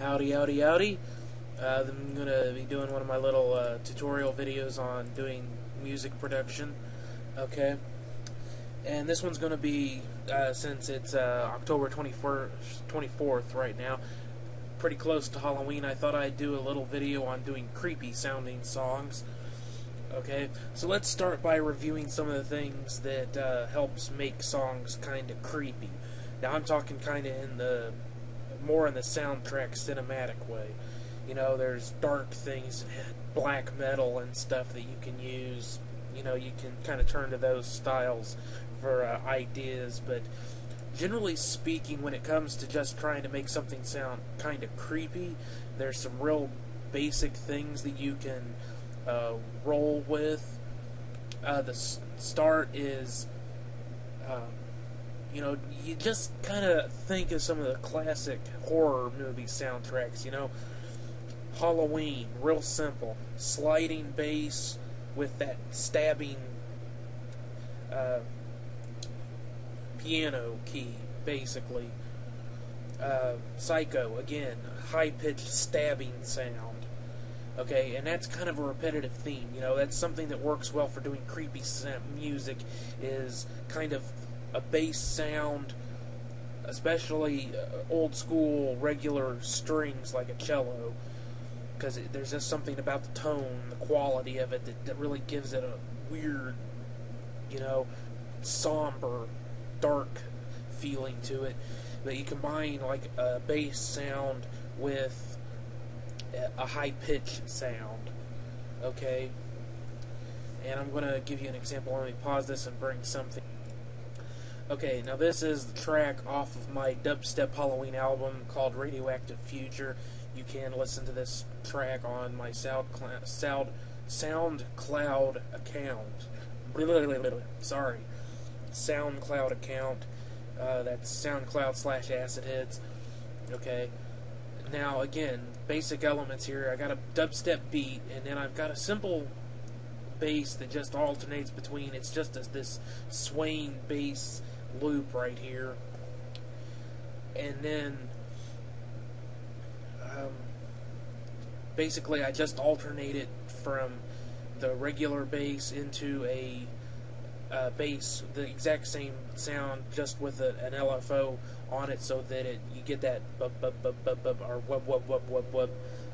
Howdy, howdy, howdy. I'm going to be doing one of my little tutorial videos on doing music production. Okay. And this one's going to be, since it's October 24th right now, pretty close to Halloween, I thought I'd do a little video on doing creepy sounding songs. Okay, so let's start by reviewing some of the things that helps make songs kind of creepy. Now I'm talking kind of more in the soundtrack cinematic way. You know, there's dark things, black metal and stuff that you can use. You know, you can kind of turn to those styles for ideas, but generally speaking, when it comes to just trying to make something sound kind of creepy, there's some real basic things that you can roll with. The start is, you know, you just kind of think of some of the classic horror movie soundtracks, you know. Halloween, real simple. Sliding bass with that stabbing piano key, basically. Psycho, again, high-pitched stabbing sound. Okay, and that's kind of a repetitive theme, you know. That's something that works well for doing creepy music, is kind of a bass sound, especially old school regular strings like a cello, because there's just something about the tone, the quality of it that really gives it a weird, you know, somber, dark feeling to it. But you combine like a bass sound with a high-pitched sound, okay? And I'm going to give you an example. Let me pause this and bring something. Okay, now this is the track off of my dubstep Halloween album called Radioactive Future. You can listen to this track on my SoundCloud account. Sorry. SoundCloud account. That's SoundCloud/AcidHeads. Okay. Now, again, basic elements here. I got a dubstep beat, and then I've got a simple bass that just alternates between. It's just this swaying bass loop right here. And then, basically, I just alternate it from the regular bass into a bass, the exact same sound, just with an LFO on it, so that you get that bub bub bub bub bub or wub wub wub wub wub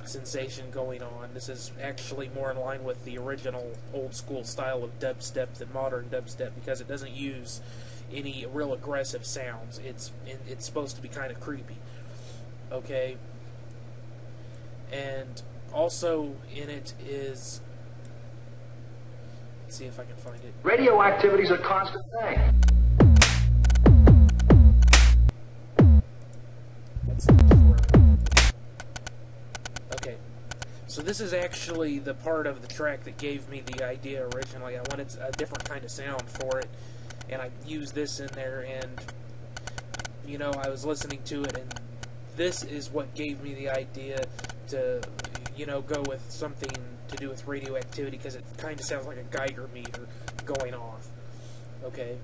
sensation going on. This is actually more in line with the original old school style of dubstep than modern dubstep, because it doesn't use any real aggressive sounds. It's supposed to be kind of creepy. Okay. And also in it is, let's see if I can find it. Radioactivity is a constant thing. Okay, so this is actually the part of the track that gave me the idea originally. I wanted a different kind of sound for it, and I used this in there, and, you know, I was listening to it, and this is what gave me the idea to, you know, go with something to do with radioactivity, because it kind of sounds like a Geiger meter going off. Okay.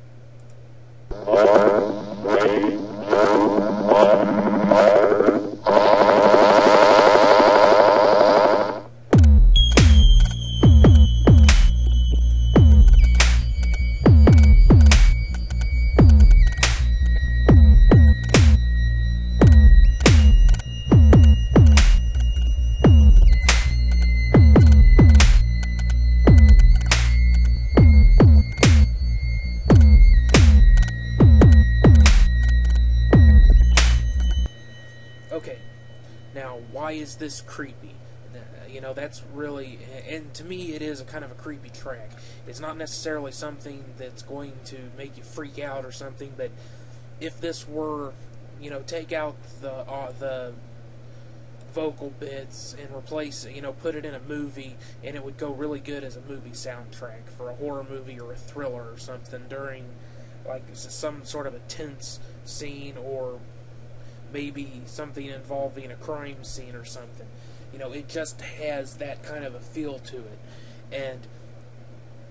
Okay, now why is this creepy? You know, that's really, and to me it is a kind of a creepy track. It's not necessarily something that's going to make you freak out or something, but if this were, you know, take out the vocal bits and replace it, you know, put it in a movie, and it would go really good as a movie soundtrack for a horror movie or a thriller or something during, like, some sort of a tense scene, or maybe something involving a crime scene or something. You know, it just has that kind of a feel to it. And,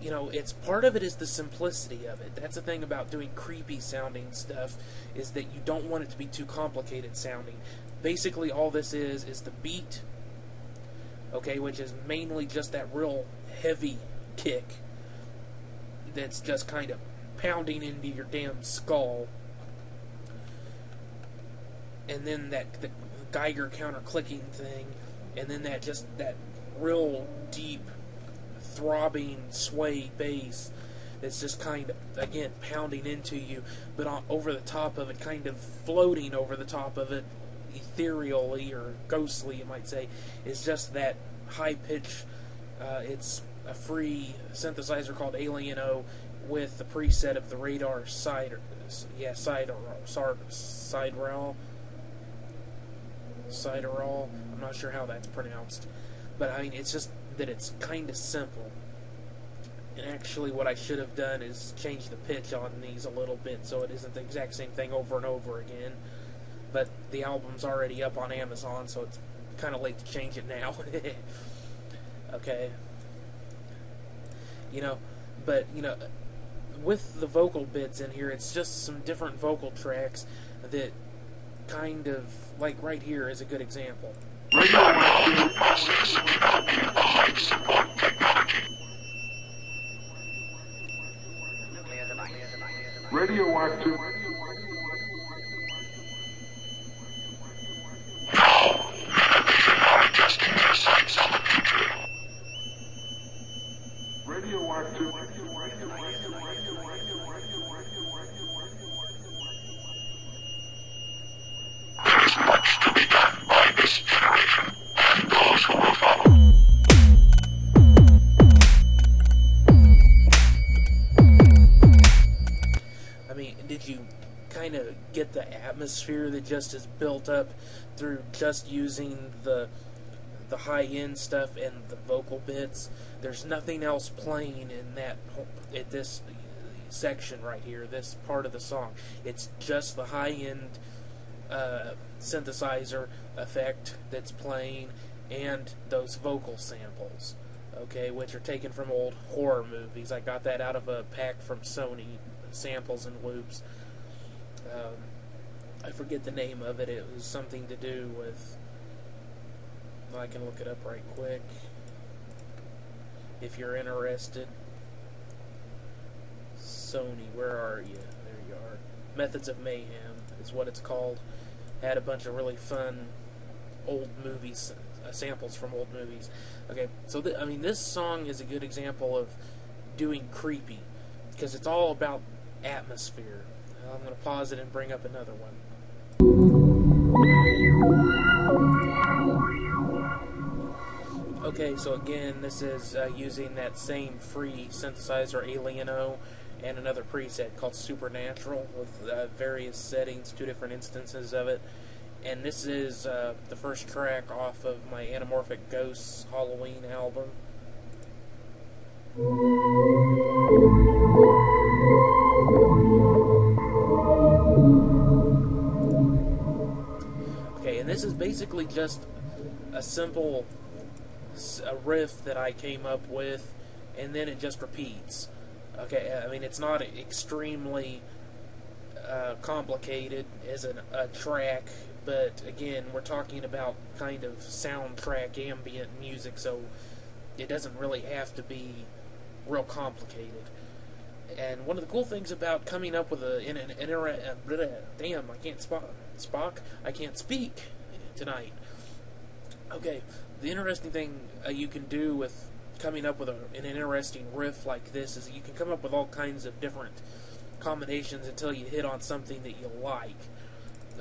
you know, it's part of it is the simplicity of it. That's the thing about doing creepy sounding stuff, is that you don't want it to be too complicated sounding. basically all this is the beat, okay, which is mainly just that real heavy kick that's just kind of pounding into your damn skull, and then the Geiger counter clicking thing, and then that real deep throbbing sway bass that's just kind of, again, pounding into you, but over the top of it, kind of floating over the top of it, ethereally or ghostly, you might say, is just that high pitch. It's a free synthesizer called Alieno with the preset of the Radar Sideral. I'm not sure how that's pronounced, but I mean, it's just that it's kind of simple. And actually, what I should have done is change the pitch on these a little bit so it isn't the exact same thing over and over again. But the album's already up on Amazon, so it's kind of late to change it now. Okay. But with the vocal bits in here, it's just some different vocal tracks that kind of, like right here is a good example. Radioactive process cannot be behind support technology. Radioactive. Now, we are testing their sights on the future. Radioactive. There is much to be done by this generation and those who will follow. I mean, did you kind of get the atmosphere that just is built up through just using the high-end stuff and the vocal bits? There's nothing else playing in this section right here, this part of the song. It's just the high-end synthesizer effect that's playing and those vocal samples, okay, which are taken from old horror movies. I got that out of a pack from Sony, Samples and Loops. I forget the name of it. It was something to do with, I can look it up right quick if you're interested. Sony, where are you? There you are. Methods of Mayhem is what it's called. Had a bunch of really fun old movies, samples from old movies. Okay, so I mean, this song is a good example of doing creepy, because it's all about atmosphere. I'm going to pause it and bring up another one. Okay, so again, this is using that same free synthesizer Alieno and another preset called Supernatural with various settings, 2 different instances of it. And this is the first track off of my Anamorphic Ghosts Halloween album. Okay, and this is basically just a simple riff that I came up with, and then it just repeats. Okay, I mean, it's not extremely complicated as a track, but again, we're talking about kind of soundtrack ambient music, so it doesn't really have to be real complicated. And one of the cool things about coming up with damn, I can't speak tonight. Okay, the interesting thing you can do with coming up with an interesting riff like this is you can come up with all kinds of different combinations until you hit on something that you like.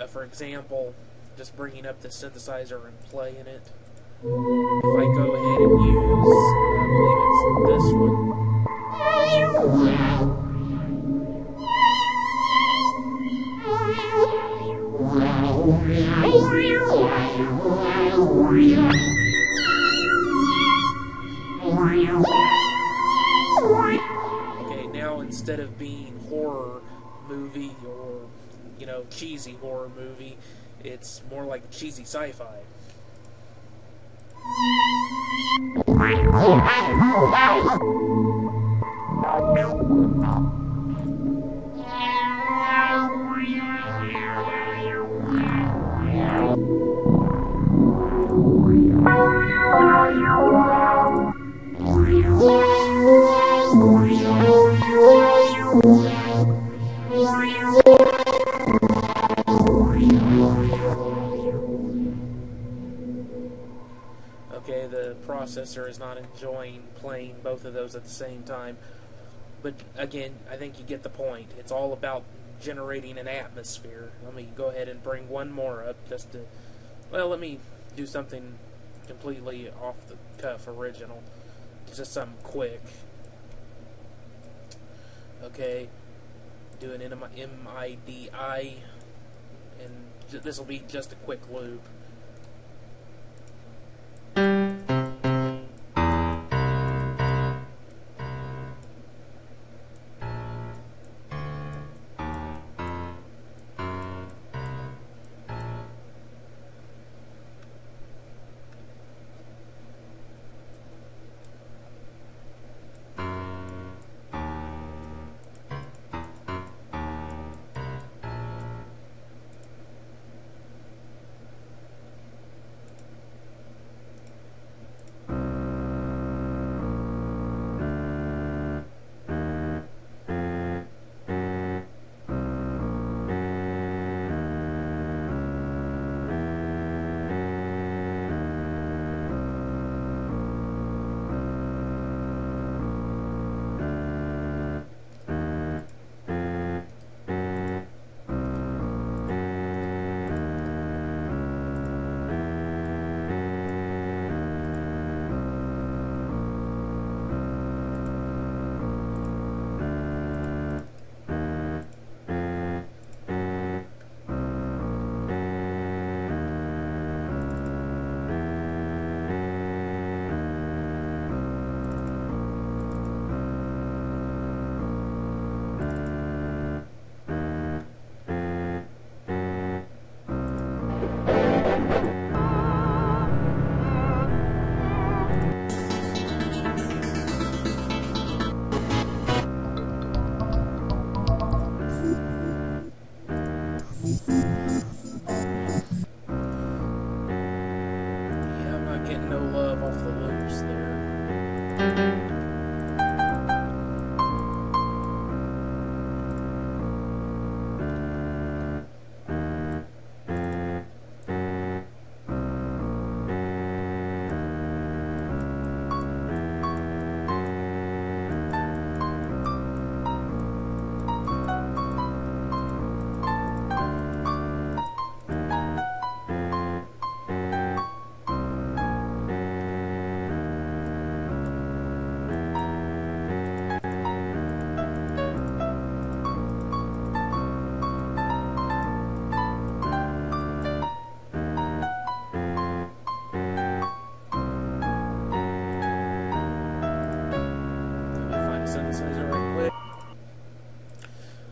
For example, just bringing up the synthesizer and playing it. If I go ahead and use, I believe it's this one. Okay, now instead of being horror movie or, cheesy horror movie, it's more like cheesy sci-fi. processor is not enjoying playing both of those at the same time. But again, I think you get the point. It's all about generating an atmosphere. Let me go ahead and bring one more up just to, well, let me do something completely off the cuff original. Just something quick. Okay, do an MIDI, and this will be just a quick loop.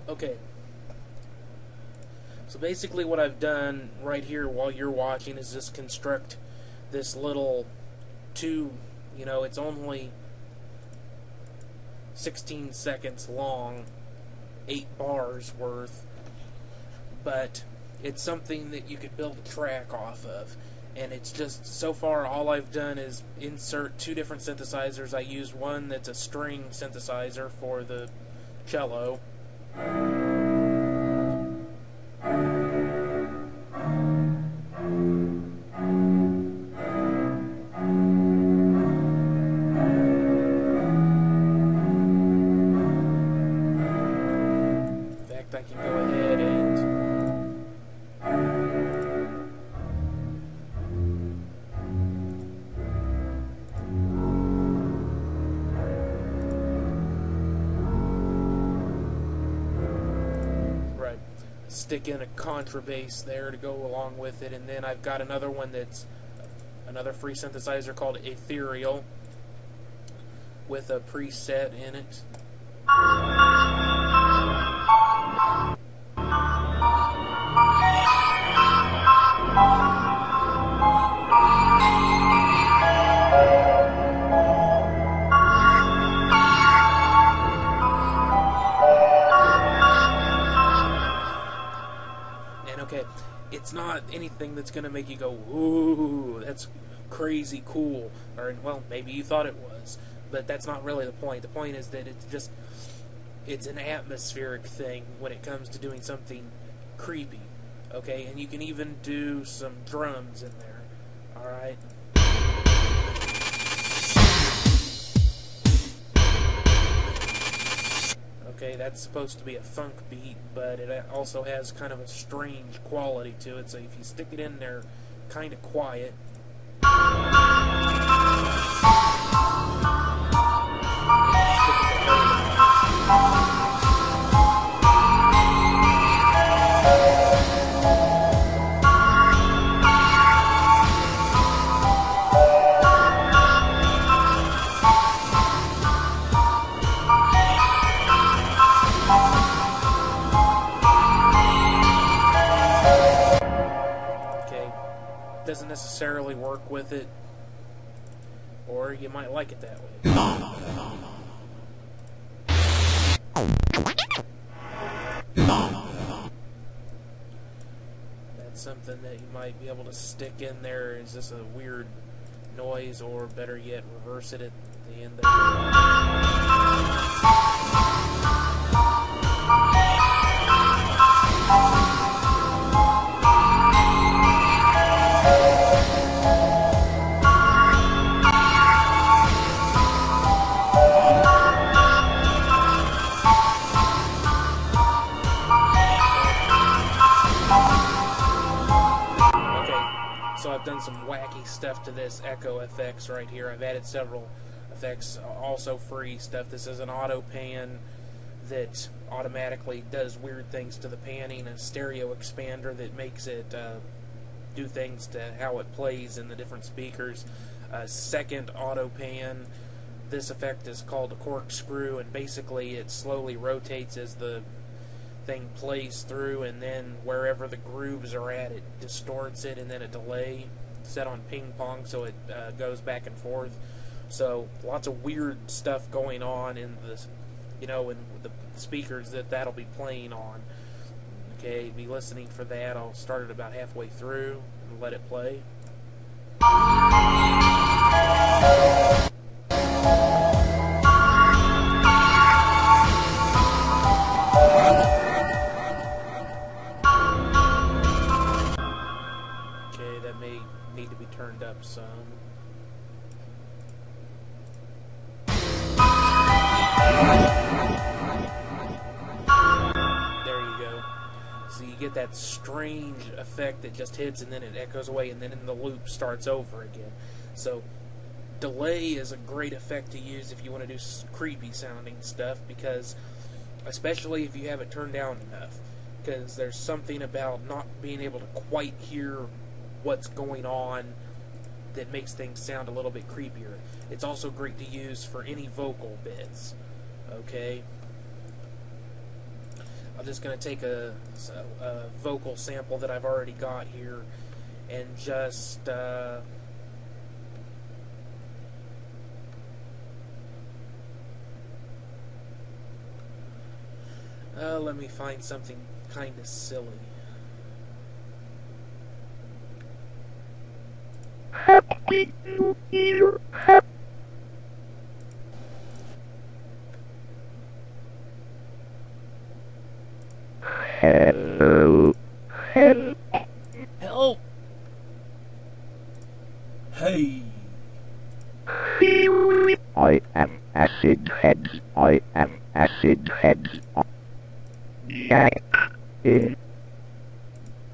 Okay, so basically what I've done right here while you're watching is just construct this little it's only 16 seconds long, 8 bars worth, but it's something that you could build a track off of. And it's just, so far all I've done is insert 2 different synthesizers. I used one that's a string synthesizer for the cello. In fact, I can go ahead and stick in a contrabass there to go along with it, and then I've got another one that's another free synthesizer called Ethereal with a preset in it. Okay, it's not anything that's going to make you go, ooh, that's crazy cool, or, well, maybe you thought it was, but that's not really the point. The point is that it's an atmospheric thing when it comes to doing something creepy, okay, and you can even do some drums in there, alright? Okay, that's supposed to be a funk beat, but it also has kind of a strange quality to it, so if you stick it in there kind of quiet, doesn't necessarily work with it, or you might like it that way. That's something that you might be able to stick in there. Is this a weird noise, or better yet, reverse it at the end of So I've done some wacky stuff to this echo effects right here. I've added several effects, also free stuff. This is an auto pan that automatically does weird things to the panning, a stereo expander that makes it do things to how it plays in the different speakers, a second auto pan. This effect is called a corkscrew, and basically it slowly rotates as the thing plays through, and then wherever the grooves are at, it distorts it, and then a delay set on ping pong, so it goes back and forth. So lots of weird stuff going on in the, in the speakers that'll be playing on. Okay, be listening for that. I'll start it about halfway through and let it play. Need to be turned up some. There you go. So you get that strange effect that just hits and then it echoes away and then the loop starts over again. So delay is a great effect to use if you want to do creepy sounding stuff, because especially if you have it turned down enough, because there's something about not being able to quite hear what's going on that makes things sound a little bit creepier. It's also great to use for any vocal bits. Okay, I'm just going to take a vocal sample that I've already got here and just let me find something kind of silly. Happy New Year. Hello. Help. Help. Hey. I am Acid Heads. I am Acid Heads. Jack in.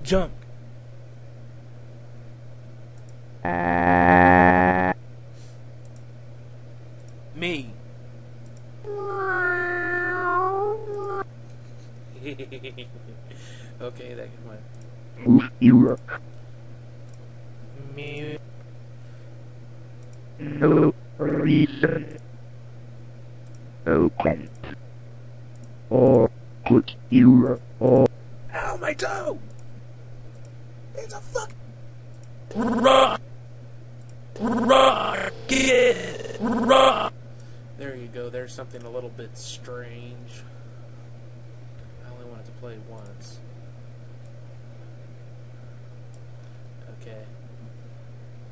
Jump. Me. Okay, that can win. You. Me. No reason. No point. Or put you or. Ow, my toe! It's a fuck. Rock. Rocket. Rock. There you go. There's something a little bit strange. I only wanted to play once. Okay.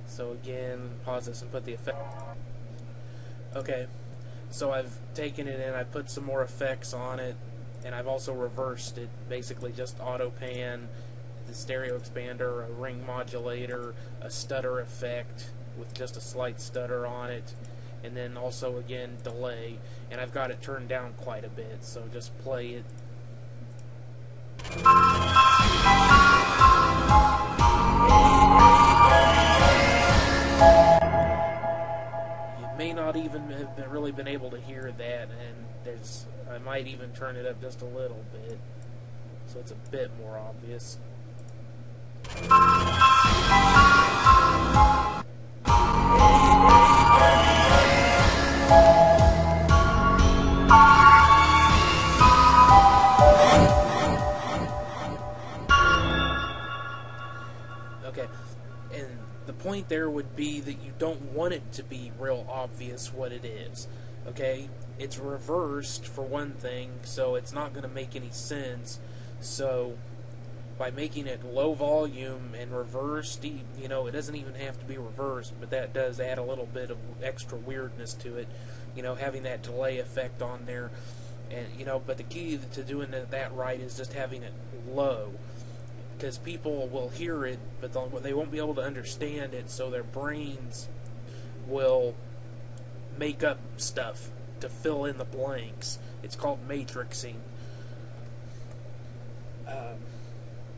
So again, pause this and put the effect. Okay. So I've taken it and I put some more effects on it, and I've also reversed it. Basically just auto pan, the stereo expander, a ring modulator, a stutter effect with just a slight stutter on it, and then also again delay, and I've got it turned down quite a bit, so just play it. You may not even have really been able to hear that, and I might even turn it up just a little bit, so it's a bit more obvious. Okay, and the point there would be that you don't want it to be real obvious what it is, okay? It's reversed, for one thing, so it's not going to make any sense. So by making it low volume and reversed, you know, it doesn't even have to be reversed, but that does add a little bit of extra weirdness to it, you know, having that delay effect on there. And, you know, but the key to doing that right is just having it low, because people will hear it, but they won't be able to understand it, so their brains will make up stuff to fill in the blanks. It's called matrixing.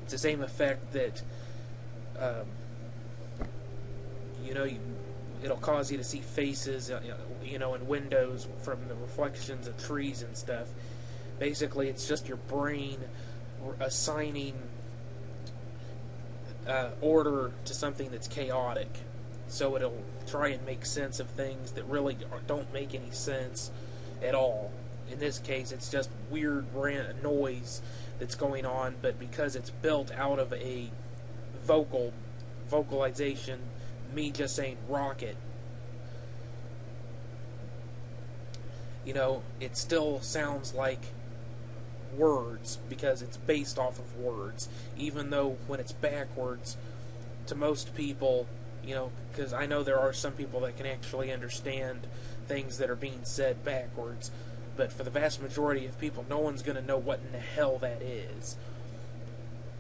It's the same effect that, you know, it'll cause you to see faces, you know, in windows from the reflections of trees and stuff. Basically, it's just your brain assigning order to something that's chaotic. So it'll try and make sense of things that really don't make any sense at all. In this case, it's just weird noise that's going on, but because it's built out of a vocalization, me just saying rocket, you know, it still sounds like words because it's based off of words, even though when it's backwards, to most people, you know, because I know there are some people that can actually understand things that are being said backwards, but for the vast majority of people, no one's going to know what in the hell that is.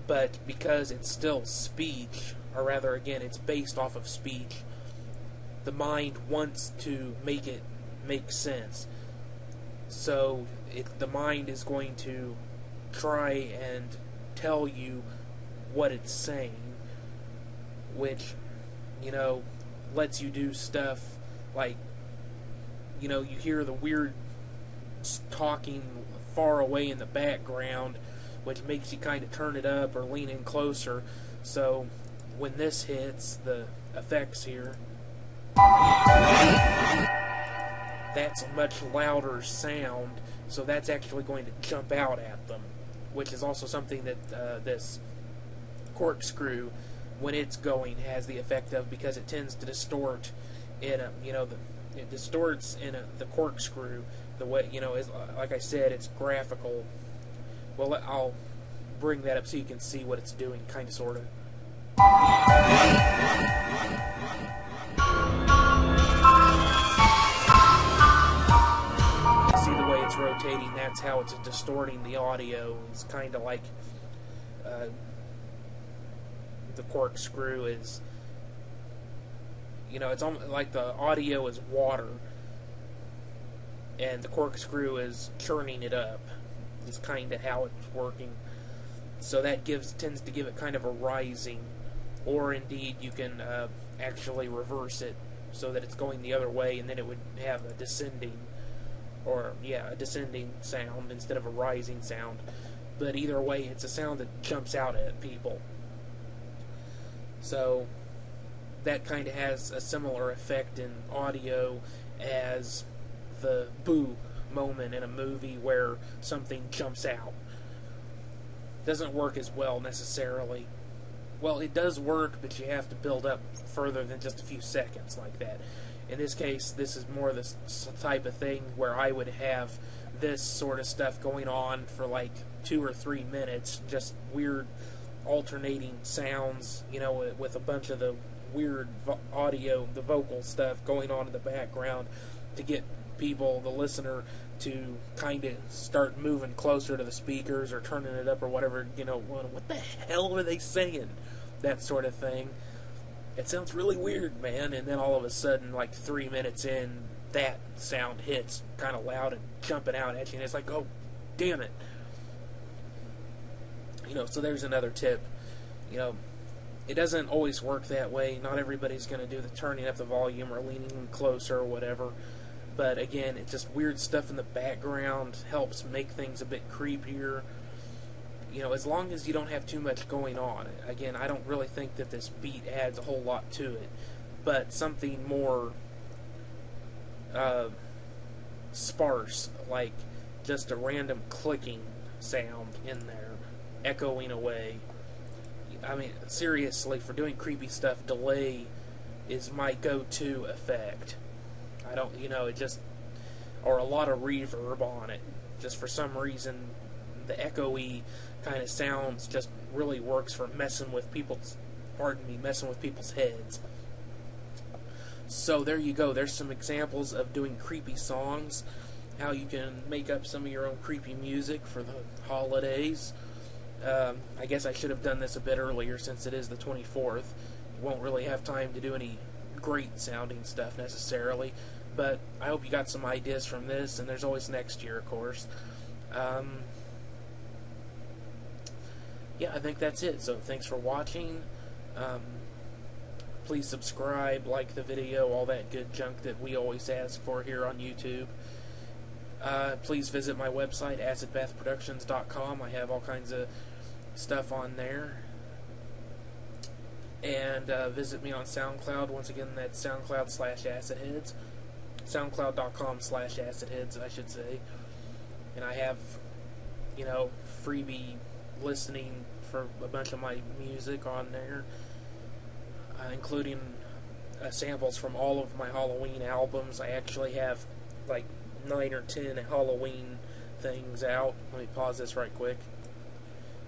But because it's still speech, or rather, again, it's based off of speech, the mind wants to make it make sense. So the mind is going to try and tell you what it's saying, which, you know, lets you do stuff like, you know, you hear the weird talking far away in the background, which makes you kind of turn it up or lean in closer. So when this hits, the effects here, that's a much louder sound, so that's actually going to jump out at them, which is also something that this corkscrew, when it's going, has the effect of, because it tends to distort in a, you know, it distorts in the corkscrew the way, you know, is, like I said, it's graphical. Well, I'll bring that up so you can see what it's doing, kind of, sort of. See the way it's rotating? That's how it's distorting the audio. It's kind of like the corkscrew is, you know, it's almost like the audio is water and the corkscrew is churning it up. Is kind of how it's working. So that tends to give it kind of a rising, or indeed you can actually reverse it so that it's going the other way, and then it would have a descending, or yeah, a descending sound instead of a rising sound. But either way, it's a sound that jumps out at people. So that kind of has a similar effect in audio as the boo moment in a movie where something jumps out. Doesn't work as well necessarily. Well, it does work, but you have to build up further than just a few seconds like that. In this case, this is more this type of thing where I would have this sort of stuff going on for like 2 or 3 minutes, just weird alternating sounds, you know, with a bunch of the weird audio, the vocal stuff going on in the background to get people, the listener, to kind of start moving closer to the speakers or turning it up or whatever, you know, what the hell are they saying? That sort of thing. It sounds really weird, man. And then all of a sudden, like 3 minutes in, that sound hits kind of loud and jumping out at you, and it's like, oh, damn it. So there's another tip. It doesn't always work that way. Not everybody's going to do the turning up the volume or leaning closer or whatever. But again, it's just weird stuff in the background helps make things a bit creepier. As long as you don't have too much going on. Again, I don't really think that this beat adds a whole lot to it. But something more sparse, like just a random clicking sound in there, echoing away. I mean, seriously, for doing creepy stuff, delay is my go-to effect. I don't, it just, or a lot of reverb on it. Just for some reason, the echoey kind of sounds just really works for messing with people's heads. So there you go. There's some examples of doing creepy songs, how you can make up some of your own creepy music for the holidays. I guess I should have done this a bit earlier since it is the 24th. You won't really have time to do any great sounding stuff necessarily, but I hope you got some ideas from this, and there's always next year, of course. Yeah, I think that's it. So thanks for watching. Please subscribe, like the video, all that good junk that we always ask for here on YouTube. Please visit my website, acidbathproductions.com. I have all kinds of stuff on there. And visit me on SoundCloud. Once again, that's SoundCloud/AcidHeads. SoundCloud.com/AcidHeads, I should say. And I have, freebie listening for a bunch of my music on there, including samples from all of my Halloween albums. I actually have like 9 or 10 Halloween things out. Let me pause this right quick.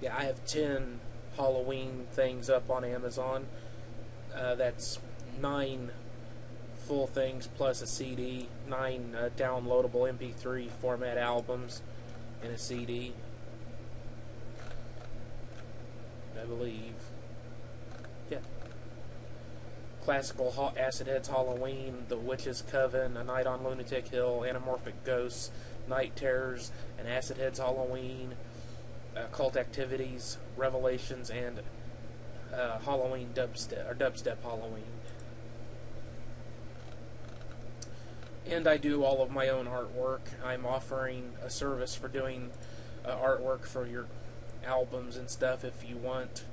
Yeah, I have 10 Halloween things up on Amazon. That's 9 full things plus a CD, 9 downloadable MP3 format albums, and a CD, I believe. Yeah. Classical Acid Heads Halloween, The Witch's Coven, A Night on Lunatic Hill, Anamorphic Ghosts, Night Terrors, and Acid Heads Halloween, Cult Activities, Revelations, and Halloween Dubstep, or Dubstep Halloween. And I do all of my own artwork. I'm offering a service for doing artwork for your albums and stuff if you want,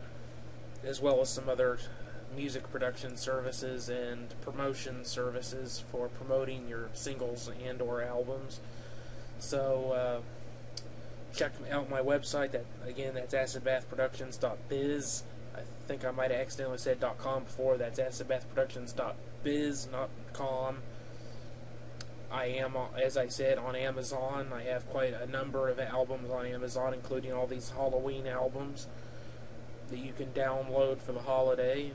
as well as some other music production services and promotion services for promoting your singles and or albums. So check out my website. That's acidbathproductions.biz. I think I might have accidentally said .com before. That's acidbathproductions.biz, not .com. I am, as I said, on Amazon. I have quite a number of albums on Amazon, including all these Halloween albums that you can download for the holiday.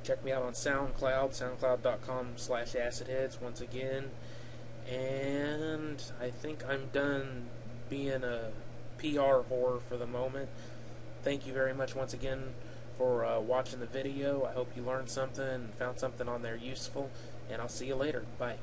Check me out on SoundCloud, soundcloud.com/acidheads once again. And I think I'm done being a PR whore for the moment. Thank you very much once again for watching the video. I hope you learned something and found something on there useful, and I'll see you later. Bye.